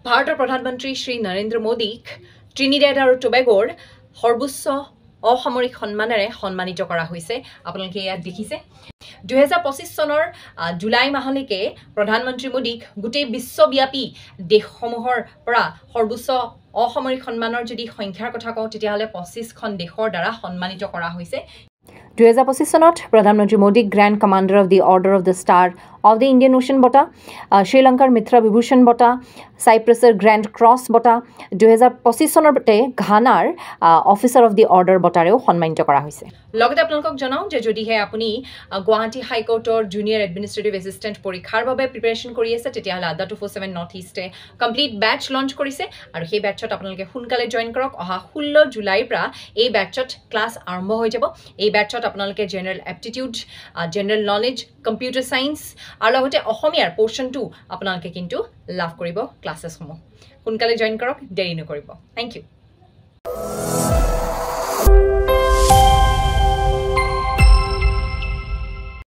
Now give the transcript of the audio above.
ভাৰতৰ প্ৰধানমন্ত্ৰী শ্ৰী নৰেন্দ্ৰ মোদীক ট্ৰিনিডেড আৰু টবেগোৰ সৰ্বোচ্চ অসামৰিক সন্মানেৰে সন্মানিত কৰা হৈছে। আপোনালোকে ইয়াত দেখিছে 2025 চনৰ জুলাই মাহলৈকে প্ৰধানমন্ত্ৰী মোদীক গোটেই বিশ্বব্যাপী দেশসমূহৰ পৰা সৰ্বোচ্চ অসামৰিক সন্মানৰ যদি সংখ্যাৰ কথা কওঁ তেতিয়াহ'লে 25খন দেশৰ দ্বাৰা সন্মানিত কৰা হৈছে। 2025 চনত প্ৰধানমন্ত্ৰী মোদীক grand commander of the order of the star of the Indian ocean বঁটা, শ্ৰীলংকাৰ মিত্ৰ বিভূষণ বঁটা, চাইপ্ৰাছৰ গ্ৰেণ্ড ক্ৰছ বঁটা, 2025 চনতে ঘানাৰ অফিচাৰ অফ দি অৰ্ডাৰ বঁটাৰেও সন্মানিত কৰা হৈছে। লগতে আপোনালোকক জনাওঁ যে যদিহে আপুনি গুৱাহাটী হাইকোৰ্টৰ জুনিয়ৰ এডমিনিষ্ট্ৰেটিভ এছিষ্টেণ্ট পৰীক্ষাৰ বাবে প্ৰিপেৰেশ্যন কৰি আছে তেতিয়াহ'লে আড্ডা 247 নৰ্থ ইষ্টে কমপ্লিট বেটছ লঞ্চ কৰিছে আৰু সেই বেটছত আপোনালোকে সোনকালে জইন কৰক। অহা 16 জুলাইৰ পৰা এই বেটছত ক্লাছ আৰম্ভ হৈ যাব। এই বেটছত আপোনালোকে general aptitude, general knowledge, computer science আৰু লগতে অসমীয়াৰ পৰ্চনটো আপোনালোকে কিন্তু লাভ কৰিব ক্লাছেছসমূহ। সোনকালে জইন কৰক, দেৰি নকৰিব। Thank U.